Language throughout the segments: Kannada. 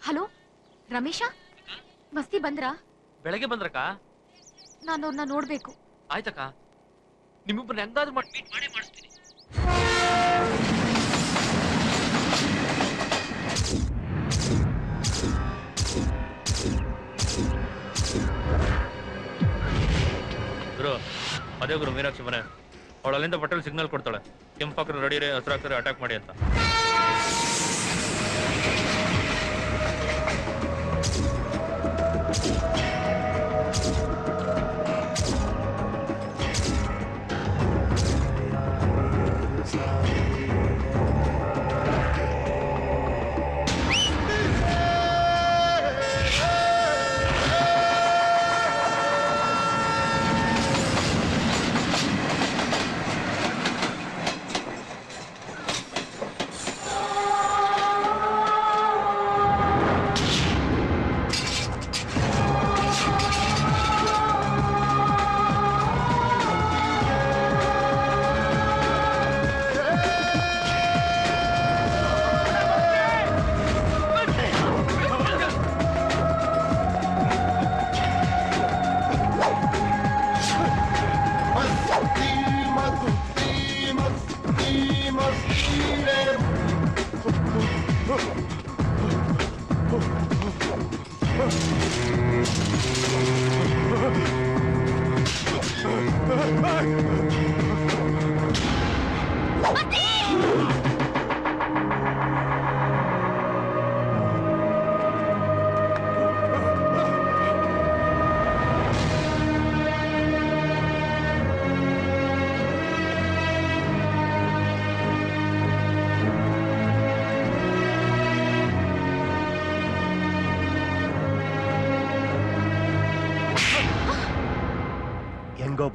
ಹಲೋ ರಮೇಶ, ಮಸ್ತಿ ಬಂದ್ರಾ? ಬೆಳಗ್ಗೆ ಬಂದ್ರಕ್ಕ. ನಾನು ಅವ್ರನ್ನ ನೋಡ್ಬೇಕು. ಆಯ್ತಕ್ಕ, ನಿಮ್ಮಿಬ್ಬರನ್ನ ಹೆಂಗಾದ್ರೂ ಮಾಡಿ ಮೀಟ್ ಮಾಡಿ ಮಾಡಿಸ್ತೀನಿ. ಗುರು, ಅದೇ ಗುರು ಮೀನಾಕ್ಷಿ ಮನೆ. ಅವಳು ಅಲ್ಲಿಂದ ಪಟೇಲ್ ಸಿಗ್ನಲ್ ಕೊಡ್ತಾಳೆ, ಕೆಂಪಾಕ್ರೆ ರೆಡಿ ರೇ, ಹಸಿರಾಕ್ರೆ ಅಟ್ಯಾಕ್ ಮಾಡಿ ಅಂತ.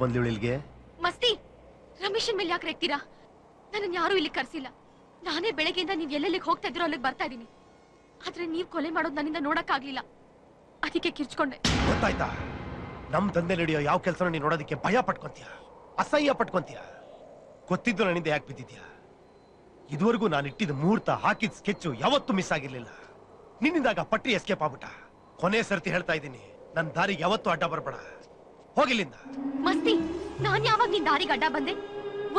ಬಂದ್ಲಿಗೆ ಮಸ್ತಿ, ರಮೇಶನ್ ಮೇಲೆ ಯಾಕೆ ರೇಗ್ತೀರಾ? ನನ್ನ ಯಾರು ಇಲ್ಲಿ ಕರ್ಸಿಲ್ಲ. ನಾನೇ ಬೆಳಗ್ಗೆಯಿಂದ ನೀವ್ ಎಲ್ಲೆಲ್ಲಿಗೆ ಹೋಗ್ತಾ ಇದ್ರೋ ಅಲ್ಲಿಗೆ ಬರ್ತಾ ಇದೀನಿ. ಆದ್ರೆ ನೀವ್ ಕೊಲೆ ಮಾಡೋದು ನನ್ನಿಂದ ನೋಡಕ್ ಆಗ್ಲಿಲ್ಲ, ಅದಕ್ಕೆ ಕಿರ್ಚ್ಕೊಂಡೆ. ಗೊತ್ತಾಯ್ತಾ? ನಮ್ ತಂದೆ ನಡೆಯೋ ಯಾವ ಕೆಲಸ ನೀನ್ ನೋಡೋದಕ್ಕೆ ಭಯ ಪಟ್ಕೊಂತೀಯ, ಅಸಹ್ಯ ಪಟ್ಕೊಂತೀಯ. ಗೊತ್ತಿದ್ದು ನನ್ನಿಂದ ಯಾಕೆ ಬಿದ್ದಿದ್ಯಾ? ಇದುವರೆಗೂ ನಾನು ಇಟ್ಟಿದ್ದ ಮುಹೂರ್ತ, ಹಾಕಿದ ಸ್ಕೆಚ್ ಯಾವತ್ತೂ ಮಿಸ್ ಆಗಿರ್ಲಿಲ್ಲ. ನಿನ್ನಿಂದಾಗ ಪಟ್ಟಿ ಎಸ್ಕೇಪ್ ಆಗ್ಬಿಟ್ಟ. ಕೊನೆ ಸರ್ತಿ ಹೇಳ್ತಾ ಇದ್ದೀನಿ, ನನ್ ದಾರಿಗೆ ಯಾವತ್ತೂ ಅಡ್ಡ ಬರ್ಬೇಡ. ಹೋಗಿಲ್ಲಿಂದ. ಮಸ್ತಿ, ನಾನ್ ಯಾವಾಗ ನಿನ್ ದಾರಿಗೆ ಅಡ್ಡ ಬಂದೆ?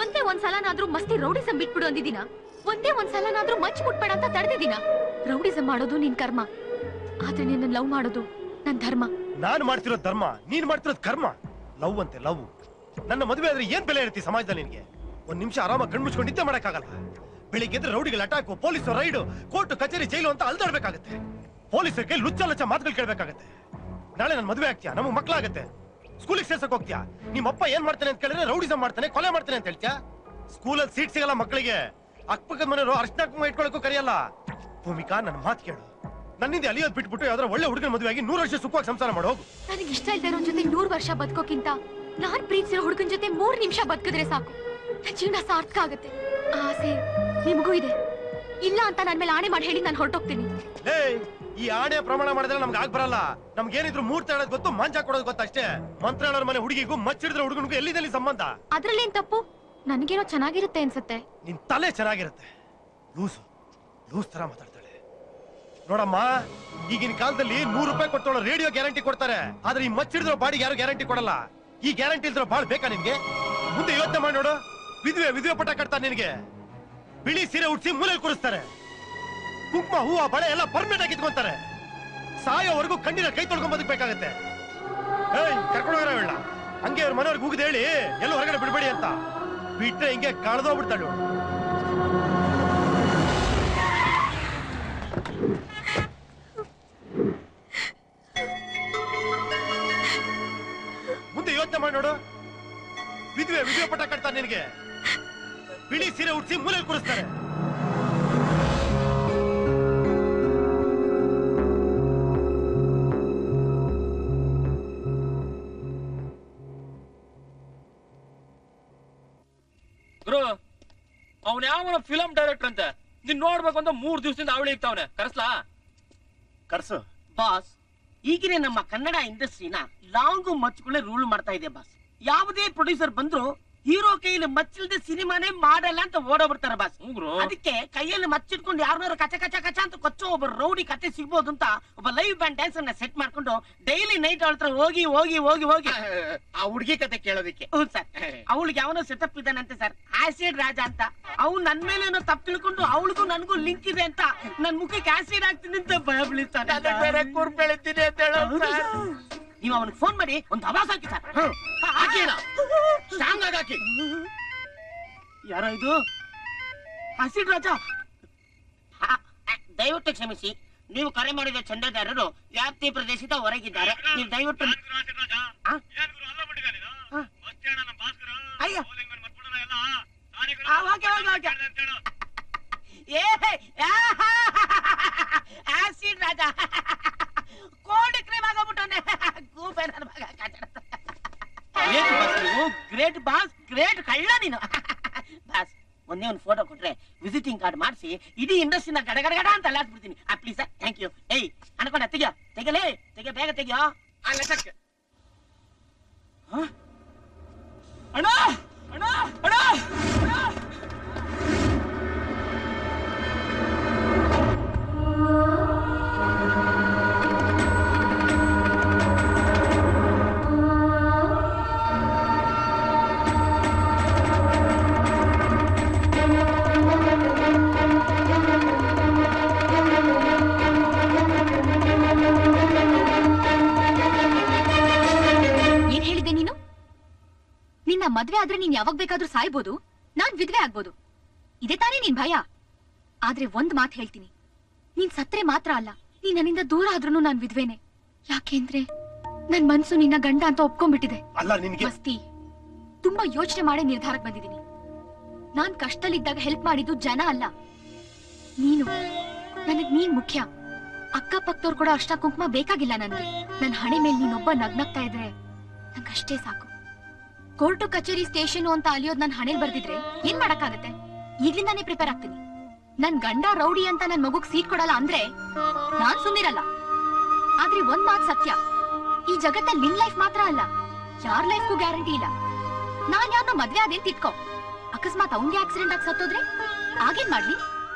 ಒಂದೇ ಒಂದ್ಸಲನಾದ್ರೂ ಮಸ್ತಿ ರೌಡಿಸಂ ಬಿಟ್ಬಿಡು ಅಂದಿದ್ದೀನ? ಒಂದೇ ಒಂದ್ಸಲನಾದ್ರೂ ಮಚ್ ಮುಟ್ಬೇಡ ಅಂತ ತಡೆದಿದ್ದೀನ? ರೌಡಿಸಂ ಮಾಡೋದು ನಿನ್ ಕರ್ಮ, ಆದ್ರೆ ನಿನ್ನ ಲವ್ ಮಾಡೋದು ನನ್ ಧರ್ಮ. ನಾನು ಮಾಡ್ತಿರೋದ್ ಧರ್ಮ, ನೀನ್ ಮಾಡ್ತಿರೋದ್ ಕರ್ಮ. ಲವ್ ಅಂತೆ ಲವ್. ನನ್ನ ಮದುವೆ ಆದ್ರೆ ಏನ್ ಬೆಲೆ ಇರ್ತಿ ಸಮಾಜದಲ್ಲಿ? ನಿನ್ಗೆ ಒಂದ್ ನಿಮಿಷ ಆರಾಮ ಕಣ್ಮುಚ್ಕೊಂಡು ನಿದ್ದೆ ಮಾಡಕ್ಕಾಗಲ್ಲ. ಬೆಳಿಗ್ಗೆ ಎದ್ರೆ ರೌಡಿಗಳ ಅಟ್ಯಾಕು, ಪೊಲೀಸ್ ರೈಡು, ಕೋರ್ಟ್ ಕಚೇರಿ, ಜೈಲು ಅಂತ ಅಲ್ದಾಡ್ಬೇಕಾಗತ್ತೆ. ಪೊಲೀಸರ ಕೈ ಲುಚ್ಚ ಲಚ್ಚ ಮಾತುಗಳು ಕೇಳ್ಬೇಕಾಗತ್ತೆ. ನಾಳೆ ನನ್ ಮದುವೆ ಆಗ್ತೀಯಾ, ನಮಗ್ ಮಕ್ಳಾಗತ್ತೆ, ಸ್ಕೂಲಿಗೆ ಸೇರ್ಸಕ್ ಹೋಗ್ತೀಯಾ. ನಿಮ್ಮಪ್ಪ ಏನ್ ಮಾಡ್ತಾನೆ ಅಂತ ಕೇಳಿದ್ರೆ ರೌಡಿಸಂ ಮಾಡ್ತಾನೆ, ಕೊಲೆ ಮಾಡ್ತಾನೆ ಅಂತ ಹೇಳ್ತೀಯಾ. ಸ್ಕೂಲಲ್ಲಿ ಸೀಟ್ ಸಿಗಲ್ಲ ಮಕ್ಕಳಿಗೆ, ಅಕ್ಕಪಕ್ಕದ ಮನೆಯವರು ಅರ್ಶನ ಕುಂಕುಮ ಇಟ್ಕೊಳಕ್ಕೂ ಕರೆಯಲ್ಲ. ಭೂಮಿಕಾ, ನನ್ನ ಮಾತು ಕೇಳು. ನನ್ನಿಂದ ಅಲಿಯೋದ್ ಬಿಟ್ಬಿಟ್ಟು ಯಾವ್ದಾರ ಒಳ್ಳೆ ಹುಡುಗನ ಮದುವೆ ಆಗಿ 100 ವರ್ಷ ಸುಖವಾಗಿ ಸಂಸಾರ ಮಾಡೋಗು. ನನಗೆ ಇಷ್ಟ ಇಲ್ದೇ ಇರೋ ಜೊತೆ 100 ವರ್ಷ ಬದುಕೋಕ್ಕಿಂತ ನಾನ್ ಪ್ರೀತಿಸಿರೋ ಹುಡುಗನ ಜೊತೆ 3 ನಿಮಿಷ ಬದುಕಿದ್ರೆ ಸಾಕು, ನನ್ನ ಜೀವನ ಸಾರ್ಥಕ ಆಗುತ್ತೆ. ಆಸೆ ನಿಮಗೂ ಇದೆ ಇಲ್ಲ ಅಂತ ನನ್ ಮೇಲೆ ಆಣೆ ಮಾಡಿ ಹೇಳಿ ನಾನು ಹೊರಟೋಗ್ತೀನಿ. ಈ ಆಣೆ ಪ್ರಮಾಣ ಮಾಡಿದ್ರೆ ನಮ್ಗೆ ಆಗ್ ಬರಲ್ಲ. ನಮ್ಗೇನಿದ್ರು ಮೂರ್ತ ಹೇಳೋದು ಗೊತ್ತು, ಮಂಚ ಕೊಡೋದು ಗೊತ್ತು ಅಷ್ಟೇ. ಮಂತ್ರ ಹೇಳೋರ್ ಮನೆ ಹುಡುಗಿಗೂ ಮಚ್ಚಿಡಿದ್ರೆ ಹುಡುಗನಿಗೂ ಎಲ್ಲಿದಲ್ಲಿ ಸಂಬಂಧ? ಅದ್ರಲ್ಲೇನ್ ತಪ್ಪು? ನನಗೇನೋ ಚೆನ್ನಾಗಿರುತ್ತೆ ಅನ್ಸುತ್ತೆ. ನಿನ್ ತಲೆ ಚೆನ್ನಾಗಿರುತ್ತೆ, ಲೂಸ್ ತರ ಮಾತಾಡ್ತಾಳೆ. ನೋಡಮ್ಮ, ಈಗಿನ ಕಾಲದಲ್ಲಿ 100 ರೂಪಾಯಿ ಕೊಟ್ಟೋಳ ರೇಡಿಯೋ ಗ್ಯಾರಂಟಿ ಕೊಡ್ತಾರೆ, ಆದ್ರೆ ಈ ಮಚ್ಚಿಡಿದ್ರೋ ಬಾಡಿಗೆ ಯಾರು ಗ್ಯಾರಂಟಿ ಕೊಡಲ್ಲ. ಈ ಗ್ಯಾರಂಟಿ ಇಲ್ದ್ರೋ ಬಾಳ್ ಬೇಕಾ ನಿನ್ಗೆ? ಮುಂದೆ ಯೋಚನೆ ಮಾಡಿ ನೋಡು. ವಿಧವೆ ಪಟ್ಟ ಕಟ್ತಾರೆ ನಿನ್ಗೆ, ಬಿಳಿ ಸೀರೆ ಉಡ್ಸಿ ಮೂಲೆಯಲ್ಲಿ ಕೂರಿಸ್ತಾರೆ, ಕುಂಕುಮ ಹೂವ ಬಳೆ ಎಲ್ಲ ಪರ್ಮನೆಂಟ್ ಆಗಿ ಇಟ್ಕೊಂತಾರೆ. ಸಾಯೋವರೆಗೂ ಕಣ್ಣಿನ ಕೈ ತೊಳ್ಕೊಂಡ್ ಬದುಕಬೇಕಾಗತ್ತೆ. ಕರ್ಕೊಂಡೋಗಿರೋಣ ಹಂಗೆ ಅವ್ರ ಮನೆಯವ್ರಿಗೆ ಹೋಗಿದ್ ಹೇಳಿ ಎಲ್ಲ ಹೊರಗಡೆ ಬಿಡ್ಬೇಡಿ ಅಂತ. ಬಿಟ್ರೆ ಹಿಂಗೆ ಕಳೆದೋಗ್ಬಿಡ್ತಾಳು. ಮುಂದೆ ಯೋಚನೆ ಮಾಡಿ ನೋಡು. ವಿಧವೆ ಪಟ್ಟ ಕಟ್ತಾರೆ ನಿನಗೆ, ಬಿಳಿ ಸೀರೆ ಉಡ್ಸಿ ಮೂಲೆಯಲ್ಲಿ ಕೂರಿಸ್ತಾರೆ. ಗುರು, ಅವನ್ ಯಾವ ಫಿಲಂ ಡೈರೆಕ್ಟರ್ ಅಂತ ನೀನ್ ನೋಡ್ಬೇಕು ಅಂತ 3 ದಿವಸದಿಂದ ಅವಳಿ ಇರ್ತಾವನೆ. ಕರ್ಸ್ಲಾ? ಕರ್ಸು ಬಾಸ್. ಈಗಿನ ನಮ್ಮ ಕನ್ನಡ ಇಂಡಸ್ಟ್ರಿನ ಲಾಂಗು ಮಚ್ಗಳೇ ರೂಲ್ ಮಾಡ್ತಾ ಇದೆ ಬಾಸ್. ಯಾವುದೇ ಪ್ರೊಡ್ಯೂಸರ್ ಬಂದ್ರು ಹೀರೋ ಕೈಯಲ್ಲಿ ಮಚ್ಚಿಲ್ದೆ ಸಿನಿಮಾನೇ ಮಾಡಲ್ಲ ಅಂತ ಓಡೋಗ್ಬಿಡ್ತಾರೆ ಬಾಸ್. ಅದಕ್ಕೆ ಕೈಯಲ್ಲಿ ಮಚ್ಚಿಟ್ಕೊಂಡು ಯಾರನ್ನಾರು ಕಚ ಕಚ ಕಚ ಅಂತ ಕೊಚ್ಚೋ ಒಬ್ಬ ರೌಡಿ ಕತೆ ಸಿಗ್ಬೋದು ಅಂತ ಒಬ್ಬ ಲೈವ್ ಬ್ಯಾಂಡ್ ಡ್ಯಾನ್ಸ್ ಅನ್ನ ಸೆಟ್ ಮಾಡ್ಕೊಂಡು ಡೈಲಿ ನೈಟ್ ಅವಳ ಹತ್ರ ಹೋಗಿ ಹೋಗಿ ಹೋಗಿ ಹೋಗಿ ಆ ಹುಡುಗಿ ಕತೆ ಕೇಳೋದಿಕ್ಕೆ. ಹೌದು ಸರ್, ಅವಳಿಗೆ ಯಾವನೋ ಸೆಟಪ್ ಇದ್ದಾನಂತೆ ಸರ್, ಆಸಿಡ್ ರಾಜ ಅಂತ. ಅವ್ನು ನನ್ ಮೇಲೆ ಏನೋ ತಪ್ಪು ತಿಳ್ಕೊಂಡು ಅವಳಿಗೂ ನನ್ಗೂ ಲಿಂಕ್ ಇದೆ ಅಂತ ನನ್ ಮುಖಕ್ಕೆ ಆಸಿಡ್ ಆಗ್ತೀನಿ ಅಂತ ಭಯ ಬೀಳಿಸ್ತಾನೆ. ಬೇರೆ ಕೂರ್ ಬೆಳಿತೀನಿ ಅಂತ ಹೇಳೋ. ನೀವು ಅವನಿಗೆ ಫೋನ್ ಮಾಡಿ ಒಂದು ಅವಾಜ್ ಹಾಕಿ ಸರ್. ಸ್ಟ್ರಾಂಗ್ ಆಗಿ ಹಾಕಿ. ಯಾರೋ ಇದು ಆಸಿಡ್ ರಾಜ. ದಯವಿಟ್ಟು ಕ್ಷಮಿಸಿ, ನೀವು ಕರೆ ಮಾಡಿದ ಚಂದಾದಾರರು ವ್ಯಾಪ್ತಿ ಪ್ರದೇಶದ ಹೊರಗಿದ್ದಾರೆ. ನೀವು ದಯವಿಟ್ಟು ಆಸಿಡ್ ರಾಜ ಕೋಲ್ಡ್ ಕ್ರೀಮ್ ಆಗೋಗ್ಬಿಟ್ಟವನೆ. ಗೂಬೆ ನನ್ನ ಮಗ. ಗ್ರೇಟ್ ಬಾಸ್, ಗ್ರೇಟ್ ಕಳ್ಳ ನೀನು. ಬಾಸ್, ಒಂದೇ ಒಂದು ಫೋಟೋ ಕೊಟ್ರೆ ವಿಸಿಟಿಂಗ್ ಕಾರ್ಡ್ ಮಾಡಿಸಿ ಇಡೀ ಇಂಡಸ್ಟ್ರಿನ ಗಡಗಡಗಡ ಅಂತ ಅಲ್ಲಾಡ್ಬಿಡ್ತೀನಿ. Please sir, thank you. ಏಯ್ ಅನ್ಕೊಂಡ ತೆಗಿಯೋ, ತೆಗಲೇ ತೆಗೆ, ಬೇಗ ತೆಗಿಯೋ. ಅಣ್ಣ ಅಣ್ಣ ಅಣ್ಣ ಮದ್ವೆ ಆದ್ರೆ ನೀನ್ ಯಾವಾಗ ಬೇಕಾದ್ರೂ ಸಾಯ್ಬೋದು, ನಾನ್ ವಿಧವೆ ಆಗ್ಬೋದು. ಇದೇ ತಾನೇ ನಿನ್ ಭಯ. ಆದ್ರೆ ಒಂದ್ ಮಾತು ಹೇಳ್ತೀನಿ, ನೀನ್ ಸತ್ರೆ ಮಾತ್ರ ಅಲ್ಲ, ನೀನ್ ನನ್ನಿಂದ ದೂರ ಆದ್ರೂ ನಾನ್ ವಿಧವೆನೆ. ಯಾಕೆಂದ್ರೆ ನನ್ ಮನ್ಸು ನಿನ್ನ ಗಂಡ ಅಂತ ಒಪ್ಕೊಂಡ್ಬಿಟ್ಟಿದೆ. ಮಸ್ತಿ, ತುಂಬಾ ಯೋಚನೆ ಮಾಡೇ ನಿರ್ಧಾರಕ್ಕೆ ಬಂದಿದ್ದೀನಿ. ನಾನ್ ಕಷ್ಟದಲ್ಲಿದ್ದಾಗ ಹೆಲ್ಪ್ ಮಾಡಿದ್ದು ಜನ ಅಲ್ಲ, ನೀನು. ನನಗ್ ನೀನ್ ಮುಖ್ಯ. ಅಕ್ಕಪಕ್ಕದವ್ರು ಕೂಡ ಅಷ್ಟ ಕುಂಕುಮ ಬೇಕಾಗಿಲ್ಲ ನನ್ಗೆ. ನನ್ ಹಣೆ ಮೇಲೆ ನೀನೊಬ್ಬ ನಗ್ನಗ್ತಾ ಇದ್ರೆ ನಂಗಷ್ಟೇ ಸಾಕು. ಕೋರ್ಟು ಕಚೇರಿ ಸ್ಟೇಷನ್ ಅಂತ ಅಲಿಯೋದ್ ನನ್ ಹಣೆಲ್ ಬರ್ದಿದ್ರೆ ಏನ್ ಮಾಡಕ್ಕಾಗತ್ತೆ? ಈಗ್ಲಿಂದಾನೇ ಪ್ರಿಪೇರ್ ಆಗ್ತೀನಿ. ನನ್ ಗಂಡ ರೌಡಿ ಅಂತ ನನ್ ಮಗುಗ್ ಸೀಟ್ ಕೊಡಲ್ಲ ಅಂದ್ರೆ ನಾನ್ ಸುಮ್ನಿರಲ್ಲ. ಆದ್ರೆ ಒಂದ್ ಮಾತ್ ಸತ್ಯ, ಈ ಜಗತ್ತಲ್ಲಿ ನಿನ್ ಲೈಫ್ ಮಾತ್ರ ಅಲ್ಲ, ಯಾರ್ ಲೈಫ್ಗೂ ಗ್ಯಾರಂಟಿ ಇಲ್ಲ. ನಾನ್ ಯಾರನ್ನೋ ಮದ್ವೆ ಆದೇನ್ ತಿಟ್ಕೋ, ಅಕಸ್ಮಾತ್ ಅವ್ನ್ಗೆ ಆಕ್ಸಿಡೆಂಟ್ ಆಗಿ ಸತ್ತೋದ್ರೆ ಆಗೇನ್ ಮಾಡ್ಲಿ?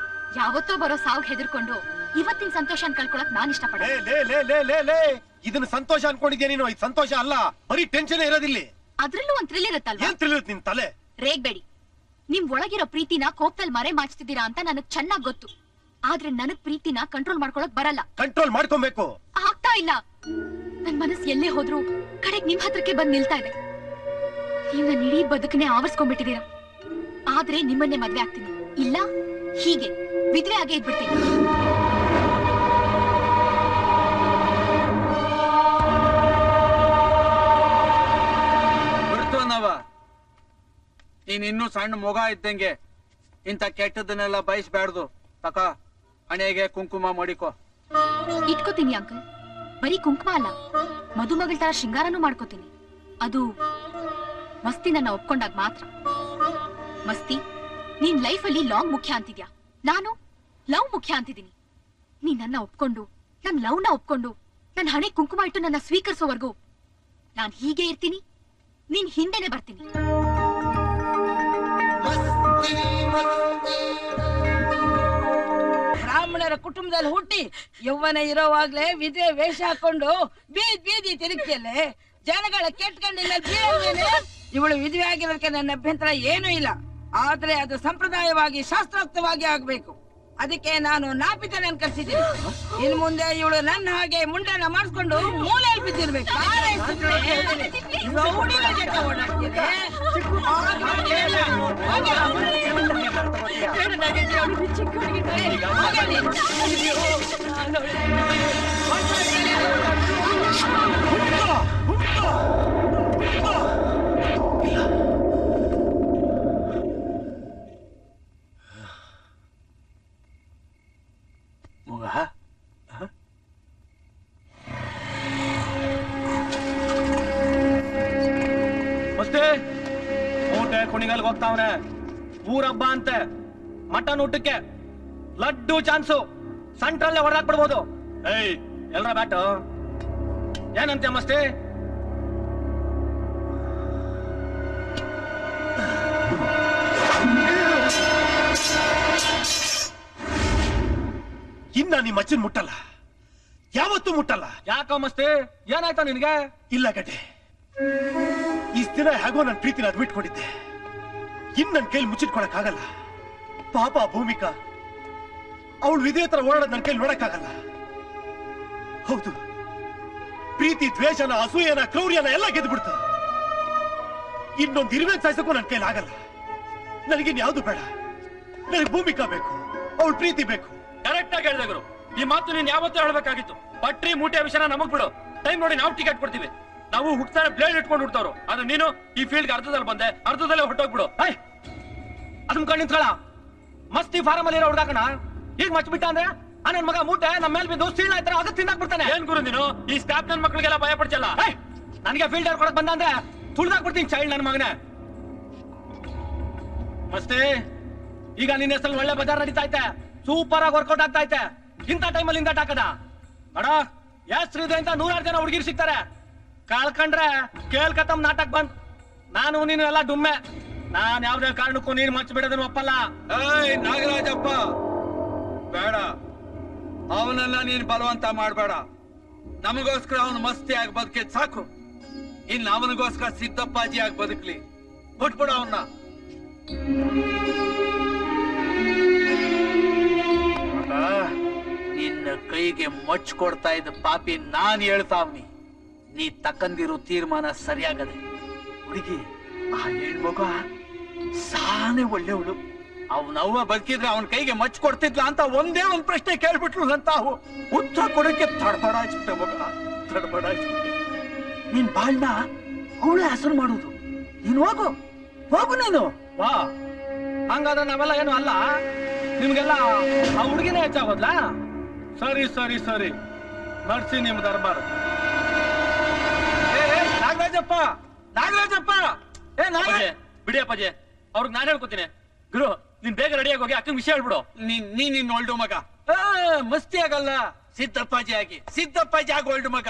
ಯಾವತ್ತೋ ಬರೋ ಸಾವ್ಗ್ ಹೆದರ್ಕೊಂಡು ಇವತ್ತಿನ ಸಂತೋಷ ಕಳ್ಕೊಳಕ್ ನಾನ್ ಇಷ್ಟಪಡ. ಇದನ್ನ ಸಂತೋಷ ಅನ್ಕೊಂಡಿದ್ಯಾ ನೀನು? ಇದು ಸಂತೋಷ ಅಲ್ಲ, ಬರೀ ಟೆನ್ಷನ್ ಇರೋದಿಲ್ಲಿ. ಅದ್ರಲ್ಲೂ ಒಂದ್ ಥ್ರಿಲ್ ಇರುತ್ತಲ್ವಾ? ನಿನ್ ತಲೆ ರೇಗ್ಬೇಡಿ. ನಿಮ್ ಒಳಗಿರೋ ಪ್ರೀತಿನ ಕೋಪದಲ್ಲಿ ಮರೆ ಮಾಡ್ತಿದ್ದೀರಾ ಅಂತ ನನಗ್ ಚೆನ್ನಾಗ್ ಗೊತ್ತು. ಆದ್ರೆ ನನಗ್ ಪ್ರೀತಿನ ಕಂಟ್ರೋಲ್ ಮಾಡ್ಕೊಳಕ್ ಬರಲ್ಲ. ಕಂಟ್ರೋಲ್ ಮಾಡ್ಕೊಬೇಕು. ಆಗ್ತಾ ಇಲ್ಲ. ನನ್ ಮನಸ್ ಎಲ್ಲೇ ಹೋದ್ರು ಕಡೆಗ್ ನಿಮ್ ಹತ್ರಕ್ಕೆ ಬಂದ್ ನಿಲ್ತಾ ಇದೆ. ನೀವ್ ನನ್ ಇಡೀ ಬದುಕನ್ನೇ ಆವರ್ಸ್ಕೊಂಡ್ಬಿಟ್ಟಿದೀರ. ಆದ್ರೆ ನಿಮ್ಮನ್ನೇ ಮದ್ವೆ ಆಗ್ತೀನಿ, ಇಲ್ಲ ಹೀಗೆ ವಿಧವೆ ಆಗೇ ಇದ್ಬಿಡ್ತೀನಿ. ನೀನ್ ಇನ್ನೂ ಸಣ್ಣ ಮೊಗ ಇದ್ದಂಗೆ ಇಂತ ಕೆಟ್ಟದನ್ನೆಲ್ಲ ಬಯಸ್ಬ್ಯಾಡ್ದು. ತಕ ಹಣೆಗೆ ಕುಂಕುಮ ಮಾಡಿಕೋ. ಇಟ್ಕೋತೀನಿ ಅಂಕಲ್. ಬರೀ ಕುಂಕುಮ ಅಲ್ಲ, ಮದುಮಗಳ ತರ ಶೃಂಗಾರನೂ ಮಾಡ್ಕೋತೀನಿ. ಅದು ಮಸ್ತಿ ನನ್ನ ಒಪ್ಕೊಂಡಾಗ ಮಾತ್ರ. ಮಸ್ತಿ, ನೀನ್ ಲೈಫಲ್ಲಿ ಲಾಂಗ್ ಮುಖ್ಯ ಅಂತಿದ್ಯಾ, ನಾನು ಲವ್ ಮುಖ್ಯ ಅಂತಿದ್ದೀನಿ. ನೀನ್ ನನ್ನ ಒಪ್ಕೊಂಡು, ನನ್ ಲವ್ನ ಒಪ್ಕೊಂಡು, ನನ್ ಹಣೆ ಕುಂಕುಮ ಇಟ್ಟು ನನ್ನ ಸ್ವೀಕರಿಸೋವರೆಗೂ ನಾನ್ ಹೀಗೆ ಇರ್ತೀನಿ, ನೀನ್ ಹಿಂದೆನೆ ಬರ್ತೀನಿ. ಬ್ರಾಹ್ಮಣರ ಕುಟುಂಬದಲ್ಲಿ ಹುಟ್ಟಿ ಯೌವನ ಇರೋವಾಗ್ಲೇ ವಿಧವೆ ವೇಷ ಹಾಕೊಂಡು ಬೀದಿ ತಿರುಗ್ತಿಯಲ್ಲೇ ಜನಗಳ ಕೆಟ್ಕಂಡಿನ ಬೀಳಲ್ವೇನೆ? ಇವಳು ವಿಧವೆ ಆಗಿರೋದಕ್ಕೆ ನನ್ನ ಅಭ್ಯಂತರ ಏನೂ ಇಲ್ಲ. ಆದ್ರೆ ಅದು ಸಂಪ್ರದಾಯವಾಗಿ ಶಾಸ್ತ್ರೋಕ್ತವಾಗಿ ಆಗ್ಬೇಕು. ಅದಕ್ಕೆ ನಾನು ನಾಪಿತನ ಕರ್ಸಿದ್ದೀನಿ. ಇನ್ ಮುಂದೆ ಇವಳು ನನ್ನ ಹಾಗೆ ಮುಂಡನ ಮಾಡಿಸ್ಕೊಂಡು ಮೂಲೆಯಲ್ಲಿ ಬಿದ್ದಿರ್ಬೇಕು. ಕುಣಿಗಲ್ಗೆ ಹೋಗ್ತಾವ್ರೆ. ಊರ ಹಬ್ಬ ಅಂತೆ, ಮಟನ್ ಊಟಕ್ಕೆ ಲಡ್ಡು ಚಾನ್ಸು, ಸೆಂಟ್ರಲ್ಲೇ ಹೊಡೆದಾಕ್ಬಿಡ್ಬೋದು. ಏಯ್ ಎಲ್ರ ಬ್ಯಾಟು ಏನಂತೆ ಮಸ್ತಿ? ಇನ್ನ ನಿಮ್ಮ ಅಜ್ಜನ್ ಮುಟ್ಟಲ್ಲ, ಯಾವತ್ತೂ ಮುಟ್ಟಲ್ಲ. ಯಾಕೋ ಮಸ್ತಿ, ಏನಾಯ್ತಾ ನಿನ್ಗೆ? ಇಲ್ಲ ಗಡ್ಡೆ, ಇಷ್ಟ ದಿನ ಹೇಗೋ ನನ್ನ ಪ್ರೀತಿನ ಅದು ಬಿಟ್ಕೊಂಡಿದ್ದೆ. ಇನ್ ನನ್ನ ಕೈಲಿ ಮುಚ್ಚಿಟ್ಕೊಳಕ್ ಆಗಲ್ಲ. ಪಾಪ ಭೂಮಿಕಾ, ಅವಳು ವಿಧಿ ಹತ್ರ ಓಡಾಡೋದ್ ನನ್ನ ಕೈಲಿ ನೋಡಕ್ಕಾಗಲ್ಲ. ಹೌದು, ಪ್ರೀತಿ ದ್ವೇಷನ, ಅಸೂಯನ, ಕ್ರೌರ್ಯನ ಎಲ್ಲ ಗೆದ್ದು ಬಿಡ್ತು. ಇನ್ನೊಂದು ಇರುವೆ ಸಾಯಿಸಕ್ಕೂ ನನ್ನ ಕೈಲಿ ಆಗಲ್ಲ. ನನಗಿನ್ ಯಾವ್ದು ಬೇಡ, ನನಗೆ ಭೂಮಿಕಾ ಬೇಕು, ಅವಳು ಪ್ರೀತಿ ಬೇಕು. ಕರೆಕ್ಟ್ ಆಗಿ ಹೇಳಿದೆ ಗುರು, ಈ ಮಾತು ನೀನ್ ಯಾವತ್ತೂ ಹೇಳ್ಬೇಕಾಗಿತ್ತು. ಪಟ್ರಿ ಮೂಟೆ ವಿಷಯನ ನಮಗ್ ಬಿಡು, ಟೈಮ್ ನೋಡಿ ನಾವು ಟಿಕೆಟ್ ಕೊಡ್ತೀವಿ. ನಾವು ಹುಡ್ತಾನೆ ಬ್ಲೇಡ್ ಇಟ್ಕೊಂಡು ಹುಡ್ತವ್ರು, ಅದು ನೀನು ಈ ಫೀಲ್ಡ್ ಅರ್ಧದಲ್ಲಿ ಬಂದೆ, ಅರ್ಧದಲ್ಲೇ ಹೊಟ್ಟೋಗ್ಬಿಡು. ಅದನ್ ಕಣ್ ನಿಂತ್ಕೊಳ, ಮಸ್ತಿ ಫಾರಮ್ ಅಲ್ಲಿ ಇರೋ ಹುಡ್ಗಾಕಣ ಈಗ ಮಚ್ ಬಿಟ್ಟ ಅಂದ್ರೆ ನನ್ ಮಗ ಮೂಟೆ ನಮ್ಮ ಮೇಲೆ ಬಿದ್ದು ಸೀಳ್ ಆಯ್ತಾರ, ಅದು ತಿನ್ನಕ್ ಬಿಡ್ತಾನೆ. ಏನ್ ಗುರು ನೀನು ಈ ಸ್ಟಾಪ್ ನನ್ ಮಕ್ಳಿಗೆಲ್ಲ ಭಯ ಪಡ್ಸಲ್ಲ. ನನಗೆ ಫೀಲ್ಡ್ ಕೊಡಕ್ ಬಂದ ಅಂದ್ರೆ ತುಳ್ದಾಕ್ ಬಿಡ್ತೀನಿ ಚೈಲ್ಡ್ ನನ್ ಮಗನೇ. ಮಸ್ತಿ, ಈಗ ನಿನ್ನ ಹೆಸರು ಒಳ್ಳೆ ಬಜಾರ್ ನಡೀತಾ ಐತೆ, ಸೂಪರ್ ಆಗಿ ವರ್ಕೌಟ್ ಆಗ್ತಾ ಐತೆ. ಇಂಥ ಟೈಮಲ್ಲಿ ಇಂಥ ಹಾಕದ ಅಡ ಯಾಸ್ತ್ರಿದೆ ಅಂತ 100 ಜನ ಹುಡುಗಿರು ಸಿಗ್ತಾರೆ. ಕಳ್ಕೊಂಡ್ರೆ ಕೇಳ್ಕತ್ತಮ್ ನಾಟಕ್ ಬಂದ್. ನಾನು ನೀನು ಎಲ್ಲ ಡುಮ್ಮೆ. ನಾನ್ ಯಾವ್ದೇ ಕಾರಣಕ್ಕೂ ನೀನ್ ಮಚ್ಚ ಬಿಡೋದನ್ನು ಒಪ್ಪಲ್ಲ. ನಾಗರಾಜಪ್ಪ ಬೇಡ, ಅವನೆಲ್ಲ ನೀನ್ ಬಲವಂತ ಮಾಡ್ಬೇಡ. ನಮಗೋಸ್ಕರ ಅವನು ಮಸ್ತಿ ಆಗಿ ಬದುಕಿದ್ ಸಾಕು. ಇನ್ ಅವನಿಗೋಸ್ಕರ ಸಿದ್ದಪ್ಪಾಜಿ ಆಗಿ ಬದುಕ್ಲಿ. ಬಿಟ್ಬಿಡ ಅವನ್ನ. ನಿನ್ನ ಕೈಗೆ ಮಚ್ ಕೊಡ್ತಾ ಇದ್ದ ಪಾಪಿ ನಾನ್ ಹೇಳ್ತಾವ್ನಿ. ನೀ ತಕ್ಕಂದಿರೋ ತೀರ್ಮಾನ ಸರಿಯಾಗದೆ. ಹುಡುಗಿ ಆ ಹೆಣ್ಮಗ ಸಾನೆ ಒಳ್ಳೆವಳು. ಅವನವ್ವ ಬದುಕಿದ್ರೆ ಅವನ ಕೈಗೆ ಮಚ್ ಕೊಡ್ತಿದ್ಲ ಅಂತ ಒಂದೇ ಒಂದ್ ಪ್ರಶ್ನೆ ಕೇಳ್ಬಿಟ್ಲು ಅಂತ ಉತ್ತರ ಕೊಡಕ್ಕೆ ತಡಬಡಾಯ್ಬಿಟ್ಟೆ ಮಗ, ತಡಬಡಾಯ್ಬಿಟ್ಟೆ. ನೀನ್ ಬಾಳ್ನ ಅವಳೇ ಹೆಸರು ಮಾಡುದು. ನೀನ್ ಹೋಗು ಹೋಗು ನೀನು. ವಾ, ಹಂಗಾದ್ರೆ ನಾವೆಲ್ಲ ಏನು ಅಲ್ಲ, ನಿಮ್ಗೆಲ್ಲ ಆ ಹುಡುಗಿನೇ ಹೆಚ್ಚಾಗೋದ್ಲಾ? ಸರಿ ಸರಿ ಸರಿ, ನಡ್ಸಿ ನಿಮ್ ದರ್ಬಾರ್. ನಾಗರಾಜಪ್ಪ, ನಾಗರಾಜಪ್ಪ, ಬಿಡಿ ಅಪ್ಪಾಜಿ, ಅವ್ರಿಗೆ ನಾನು ಹೇಳ್ಕೊತೀನಿ. ಗುರು, ನೀನ್ ಬೇಗ ರೆಡಿಯಾಗಿ ಹೋಗಿ ಅಕ್ಕನ ವಿಷಯ ಹೇಳ್ಬಿಡು. ನೀನ್ ಒಳ್ಳು ಮಗ. ಮಸ್ತಿ ಆಗಲ್ಲ, ಸಿದ್ದಪ್ಪಾಜಿ ಆಗಿ, ಸಿದ್ದಪ್ಪಾಜಿ ಆಗಿ ಒಳ್ಳು ಮಗ.